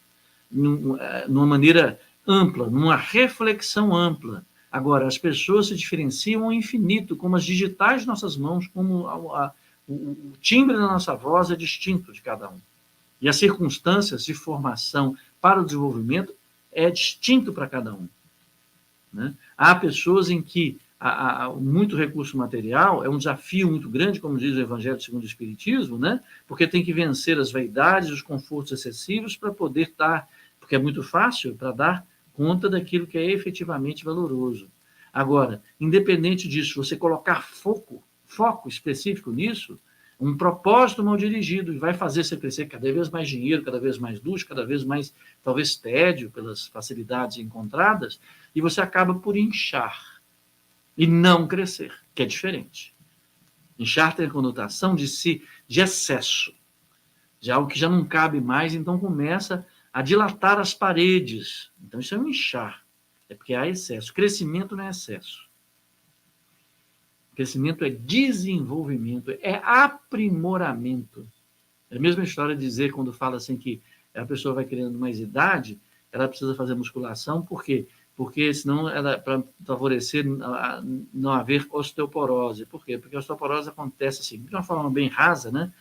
Numa maneira ampla, numa reflexão ampla. Agora, as pessoas se diferenciam ao infinito, como as digitais de nossas mãos, como o timbre da nossa voz é distinto de cada um. E as circunstâncias de formação para o desenvolvimento é distinto para cada um, né? Há pessoas em que muito recurso material é um desafio muito grande, como diz o Evangelho segundo o Espiritismo, né? Porque tem que vencer as vaidades, os confortos excessivos para poder estar, porque é muito fácil para dar conta daquilo que é efetivamente valoroso. Agora, independente disso, você colocar foco específico nisso, um propósito mal dirigido, e vai fazer você crescer cada vez mais dinheiro, cada vez mais luxo, cada vez mais, talvez, tédio pelas facilidades encontradas, e você acaba por inchar e não crescer, que é diferente. Inchar tem a conotação de excesso, de algo que já não cabe mais, então começa a dilatar as paredes. Então isso é um inchar, é porque há excesso. Crescimento não é excesso. Crescimento é desenvolvimento, é aprimoramento. É a mesma história de dizer, quando fala assim que a pessoa vai criando mais idade, ela precisa fazer musculação, por quê? Porque senão ela, para favorecer não haver osteoporose. Por quê? Porque a osteoporose acontece assim, de uma forma bem rasa, né?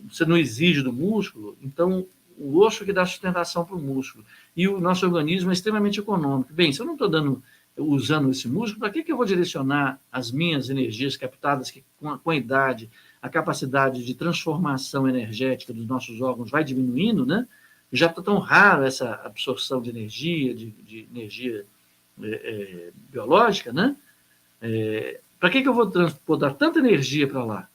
Você não exige do músculo, então o osso que dá sustentação para o músculo. E o nosso organismo é extremamente econômico. Bem, se eu não estou usando esse músculo, para que eu vou direcionar as minhas energias captadas, que com a idade, a capacidade de transformação energética dos nossos órgãos vai diminuindo, né? Já está tão raro essa absorção de energia, de energia biológica, né? Para que eu vou dar tanta energia para lá?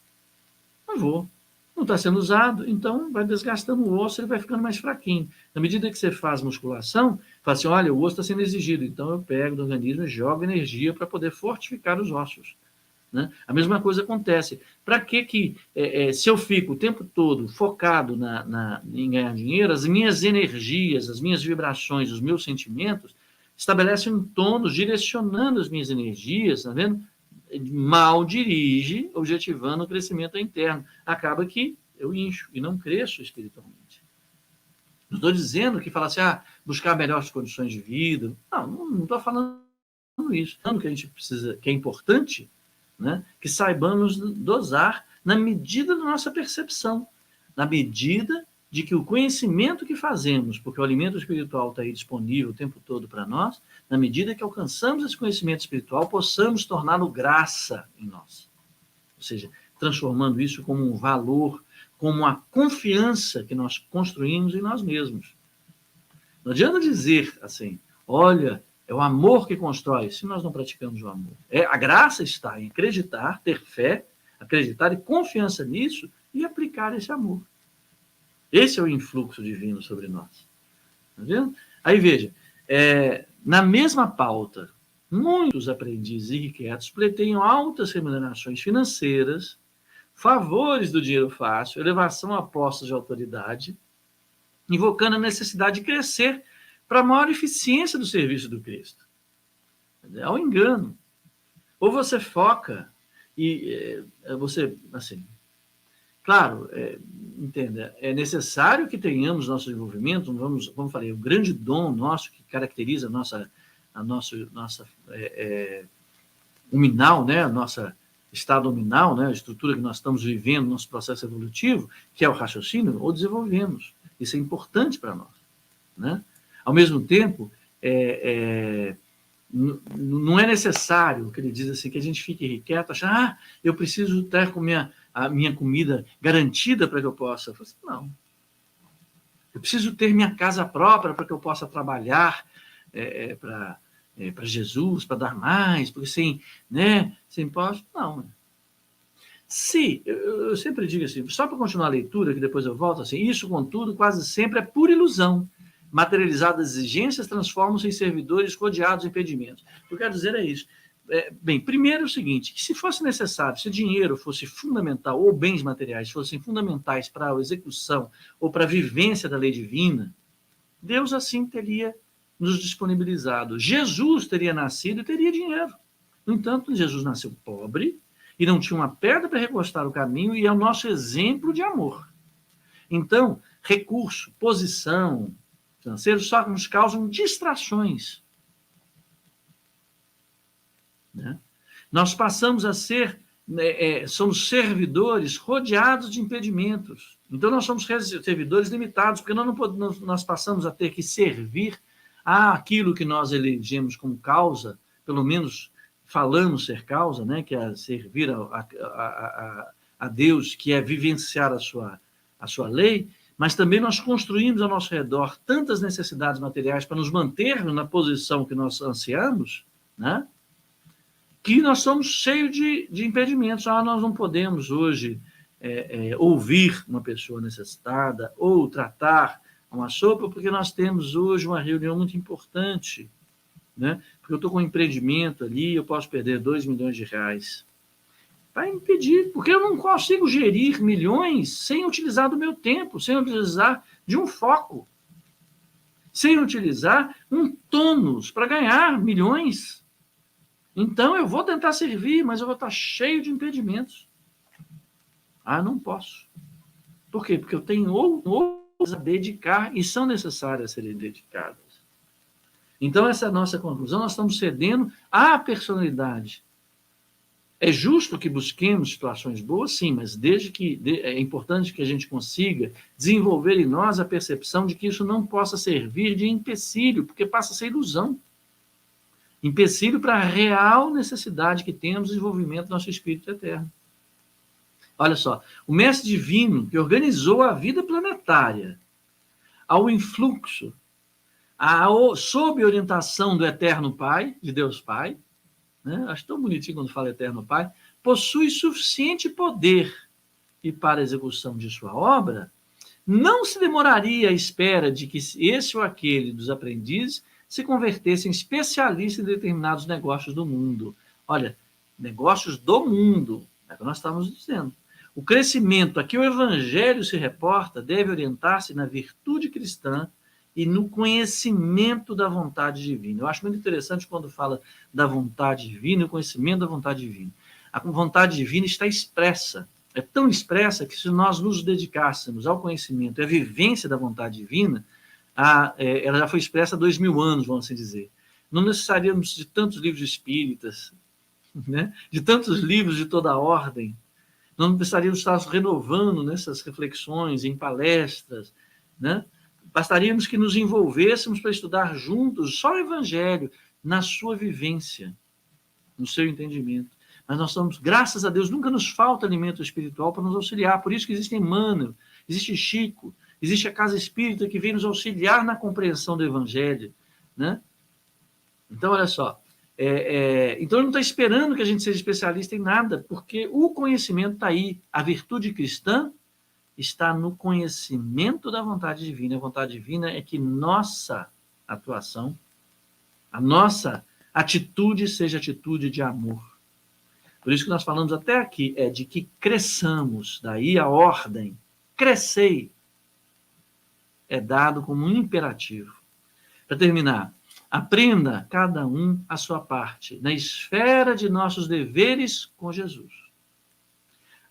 Não vou. Não está sendo usado, então vai desgastando o osso, ele vai ficando mais fraquinho. Na medida que você faz musculação, fala assim, olha, o osso está sendo exigido, então eu pego do organismo e jogo energia para poder fortificar os ossos, né? A mesma coisa acontece. Para que se eu fico o tempo todo focado em ganhar dinheiro, as minhas energias, as minhas vibrações, os meus sentimentos estabelecem um tom direcionando as minhas energias, tá vendo? Mal dirige, objetivando o crescimento interno. Acaba que eu incho e não cresço espiritualmente. Não estou dizendo que falar assim, buscar melhores condições de vida. Não estou falando isso. Falando que a gente precisa, que é importante, né, que saibamos dosar na medida da nossa percepção, na medida de que o conhecimento que fazemos, porque o alimento espiritual está aí disponível o tempo todo para nós, na medida que alcançamos esse conhecimento espiritual, possamos torná-lo graça em nós. Ou seja, transformando isso como um valor, como uma confiança que nós construímos em nós mesmos. Não adianta dizer assim, olha, é o amor que constrói, se nós não praticamos o amor. A graça está em acreditar, ter fé, acreditar e confiança nisso e aplicar esse amor. Esse é o influxo divino sobre nós. Tá vendo? Aí veja, na mesma pauta, muitos aprendizes irrequietos pleteiam altas remunerações financeiras, favores do dinheiro fácil, elevação a postos de autoridade, invocando a necessidade de crescer para a maior eficiência do serviço do Cristo. É um engano. Ou você foca e você, assim, claro, entenda, é necessário que tenhamos nosso desenvolvimento, vamos falar, o grande dom nosso que caracteriza a nossa uminal, né, a nossa estado uminal, né, a estrutura que nós estamos vivendo, nosso processo evolutivo, que é o raciocínio, o desenvolvemos. Isso é importante para nós, né? Ao mesmo tempo, não é necessário, que ele diz assim, que a gente fique irrequieto, achando, eu preciso ter a minha comida garantida para que eu possa. Assim, não. Eu preciso ter minha casa própria para que eu possa trabalhar para Jesus, para dar mais, porque sem imposto, não. Eu sempre digo assim, só para continuar a leitura, que depois eu volto, assim, isso, contudo, quase sempre é pura ilusão. Materializadas exigências transformam-se em servidores rodeados de impedimentos. O que eu quero dizer é isso. bem, primeiro é o seguinte, que se fosse necessário, se dinheiro fosse fundamental, ou bens materiais fossem fundamentais para a execução ou para a vivência da lei divina, Deus assim teria nos disponibilizado. Jesus teria nascido e teria dinheiro. No entanto, Jesus nasceu pobre e não tinha uma pedra para recostar o caminho, e é o nosso exemplo de amor. Então, recurso, posição financeira só nos causam distrações. Né? Nós passamos a ser, somos servidores rodeados de impedimentos. Então, nós somos servidores limitados, porque nós passamos a ter que servir àquilo que nós elegemos como causa, pelo menos falamos ser causa, né? Que é servir a Deus, que é vivenciar a sua lei, mas também nós construímos ao nosso redor tantas necessidades materiais para nos mantermos na posição que nós ansiamos, né? Que nós somos cheios de impedimentos. Nós não podemos hoje ouvir uma pessoa necessitada ou tratar uma sopa, porque nós temos hoje uma reunião muito importante, né? Porque eu estou com um empreendimento ali, eu posso perder 2 milhões de reais. Vai impedir, porque eu não consigo gerir milhões sem utilizar do meu tempo, sem utilizar de um foco, sem utilizar um tônus para ganhar milhões. Então, eu vou tentar servir, mas eu vou estar cheio de impedimentos. Não posso. Por quê? Porque eu tenho outras a dedicar e são necessárias serem dedicadas. Então, essa é a nossa conclusão. Nós estamos cedendo à personalidade. É justo que busquemos situações boas, sim, mas é importante que a gente consiga desenvolver em nós a percepção de que isso não possa servir de empecilho, porque passa a ser ilusão. Empecilho para a real necessidade que temos de desenvolvimento do nosso espírito eterno. Olha só, o mestre divino que organizou a vida planetária ao influxo, sob orientação do Eterno Pai, de Deus Pai, né? Acho tão bonitinho quando fala Eterno Pai, possui suficiente poder e para a execução de sua obra, não se demoraria à espera de que esse ou aquele dos aprendizes se convertesse em especialista em determinados negócios do mundo. Olha, negócios do mundo, é o que nós estamos dizendo. O crescimento a que o Evangelho se reporta deve orientar-se na virtude cristã e no conhecimento da vontade divina. Eu acho muito interessante quando fala da vontade divina e o conhecimento da vontade divina. A vontade divina está expressa. É tão expressa que se nós nos dedicássemos ao conhecimento e à vivência da vontade divina, ela já foi expressa há 2000 anos, vamos assim dizer. Não necessariamente de tantos livros espíritas, né? De tantos livros de toda a ordem. Não precisaríamos estar renovando nessas reflexões, em palestras, né? Bastaríamos que nos envolvêssemos para estudar juntos só o Evangelho, na sua vivência, no seu entendimento. Mas nós somos, graças a Deus, nunca nos falta alimento espiritual para nos auxiliar. Por isso que existe Emmanuel, existe Chico, existe a Casa Espírita que vem nos auxiliar na compreensão do Evangelho, né? Então, olha só. Então, ele não está esperando que a gente seja especialista em nada, porque o conhecimento está aí. A virtude cristã está no conhecimento da vontade divina. A vontade divina é que nossa atuação, a nossa atitude seja atitude de amor. Por isso que nós falamos até aqui, de que cresçamos, daí a ordem, crescei, é dado como um imperativo. Para terminar, aprenda cada um a sua parte, na esfera de nossos deveres com Jesus.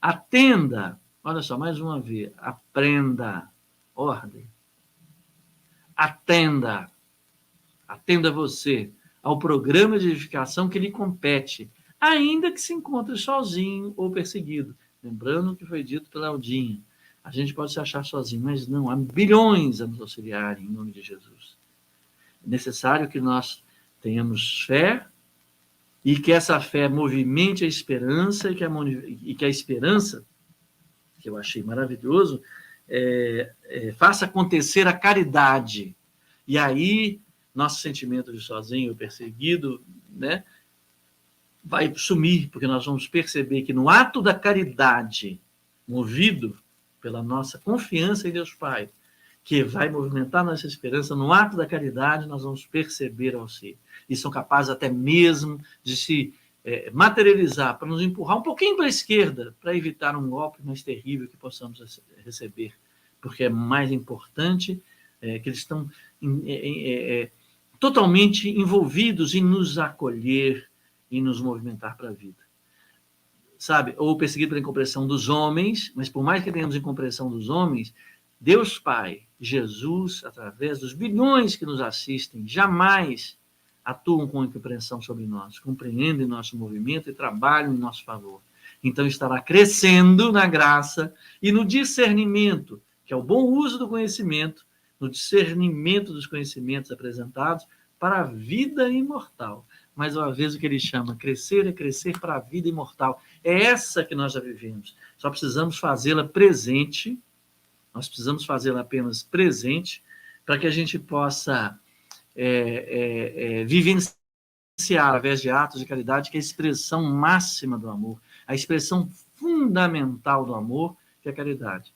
Atenda, olha só, mais uma vez, aprenda, ordem. Atenda você ao programa de edificação que lhe compete, ainda que se encontre sozinho ou perseguido. Lembrando o que foi dito pela Aldinha. A gente pode se achar sozinho, mas não, há bilhões a nos auxiliarem em nome de Jesus. É necessário que nós tenhamos fé e que essa fé movimente a esperança e que a esperança, que eu achei maravilhoso, faça acontecer a caridade. E aí, nosso sentimento de sozinho ou perseguido, né, vai sumir, porque nós vamos perceber que no ato da caridade, movido pela nossa confiança em Deus Pai, que vai movimentar nossa esperança, no ato da caridade nós vamos perceber auxílio. E são capazes até mesmo de se materializar, para nos empurrar um pouquinho para a esquerda, para evitar um golpe mais terrível que possamos receber, porque é mais importante que eles estão totalmente envolvidos em nos acolher e nos movimentar para a vida. Sabe? Ou perseguido pela incompreensão dos homens, mas por mais que tenhamos incompreensão dos homens, Deus Pai, Jesus, através dos bilhões que nos assistem, jamais atuam com incompreensão sobre nós, compreendem nosso movimento e trabalham em nosso favor. Então estará crescendo na graça e no discernimento, que é o bom uso do conhecimento, no discernimento dos conhecimentos apresentados para a vida imortal. Mais uma vez, o que ele chama crescer é crescer para a vida imortal. É essa que nós já vivemos. Só precisamos fazê-la presente, nós precisamos fazê-la apenas presente, para que a gente possa vivenciar, através de atos de caridade, que é a expressão máxima do amor, a expressão fundamental do amor, que é a caridade.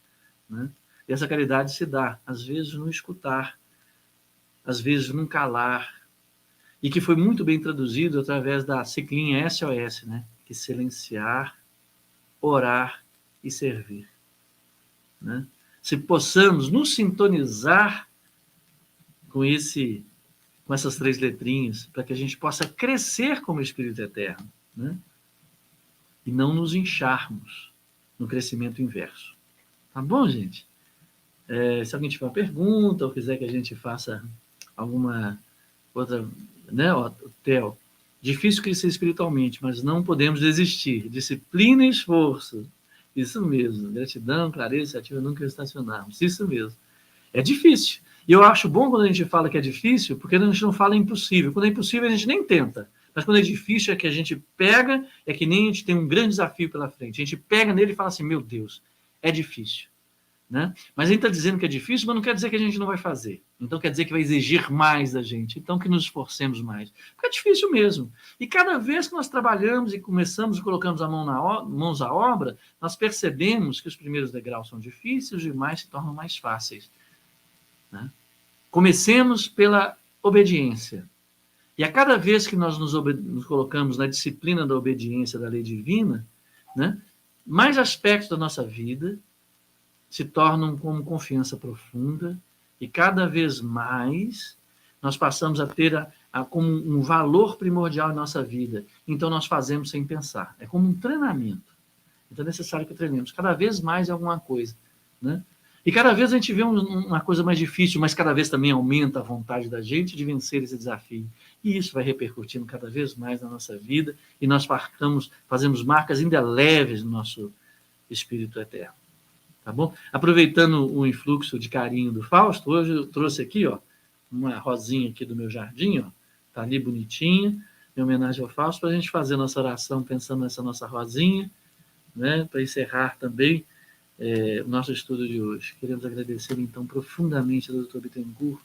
Né? E essa caridade se dá, às vezes, no escutar, às vezes, no calar, e que foi muito bem traduzido através da ciclinha SOS, né? Que silenciar, orar e servir. Né? Se possamos nos sintonizar com essas 3 letrinhas, para que a gente possa crescer como Espírito Eterno, né? E não nos incharmos no crescimento inverso. Tá bom, gente? Se alguém tiver uma pergunta ou quiser que a gente faça alguma outra, né, Theo, difícil crescer espiritualmente, mas não podemos desistir. Disciplina e esforço. Isso mesmo. Gratidão, clareza, iniciativa, nunca estacionarmos. Isso mesmo. É difícil. E eu acho bom quando a gente fala que é difícil, porque a gente não fala impossível. Quando é impossível, a gente nem tenta. Mas quando é difícil, é que a gente pega, é que nem a gente tem um grande desafio pela frente. A gente pega nele e fala assim, meu Deus, é difícil. Né? Mas a gente está dizendo que é difícil, mas não quer dizer que a gente não vai fazer. Então quer dizer que vai exigir mais da gente. Então que nos esforcemos mais. Porque é difícil mesmo. E cada vez que nós trabalhamos e começamos e colocamos a mãos à obra, nós percebemos que os primeiros degraus são difíceis e os demais se tornam mais fáceis. Né? Comecemos pela obediência. E a cada vez que nós nos colocamos na disciplina da obediência da lei divina, né, mais aspectos da nossa vida se tornam como confiança profunda e cada vez mais nós passamos a ter como um valor primordial em nossa vida. Então nós fazemos sem pensar. É como um treinamento. Então é necessário que treinemos cada vez mais alguma coisa. Né? E cada vez a gente vê uma coisa mais difícil, mas cada vez também aumenta a vontade da gente de vencer esse desafio. E isso vai repercutindo cada vez mais na nossa vida e nós fazemos marcas indeléveis no nosso espírito eterno. Tá bom? Aproveitando o influxo de carinho do Fausto, hoje eu trouxe aqui, ó, uma rosinha aqui do meu jardim, ó, tá ali bonitinha, em homenagem ao Fausto, para a gente fazer nossa oração pensando nessa nossa rosinha, né, para encerrar também o nosso estudo de hoje. Queremos agradecer, então, profundamente ao Dr. Bittencourt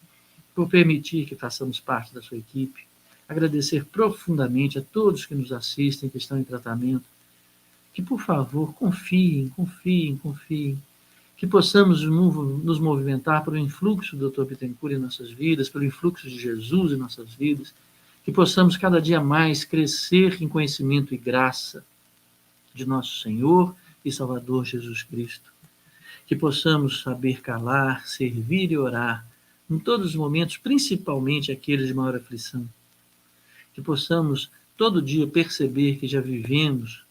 por permitir que façamos parte da sua equipe, agradecer profundamente a todos que nos assistem, que estão em tratamento, que, por favor, confiem, que possamos nos movimentar pelo influxo do Dr. Bittencourt em nossas vidas, pelo influxo de Jesus em nossas vidas, que possamos cada dia mais crescer em conhecimento e graça de nosso Senhor e Salvador Jesus Cristo, que possamos saber calar, servir e orar em todos os momentos, principalmente aqueles de maior aflição, que possamos todo dia perceber que já vivemos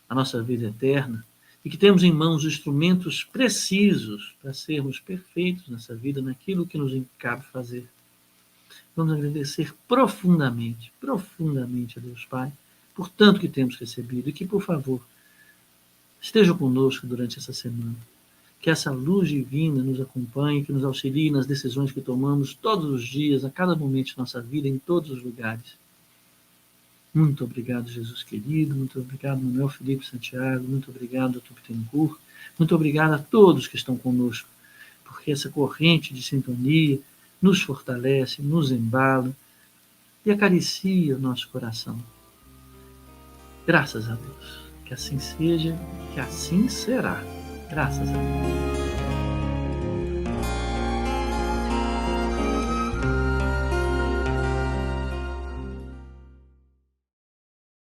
a nossa vida eterna, e que temos em mãos instrumentos precisos para sermos perfeitos nessa vida, naquilo que nos cabe fazer. Vamos agradecer profundamente a Deus Pai, por tanto que temos recebido, e que, por favor, esteja conosco durante essa semana. Que essa luz divina nos acompanhe, que nos auxilie nas decisões que tomamos todos os dias, a cada momento de nossa vida, em todos os lugares. Muito obrigado, Jesus querido. Muito obrigado, Manuel Felipe Santiago. Muito obrigado, Dr. Bittencourt. Muito obrigado a todos que estão conosco, porque essa corrente de sintonia nos fortalece, nos embala e acaricia o nosso coração. Graças a Deus. Que assim seja, que assim será. Graças a Deus.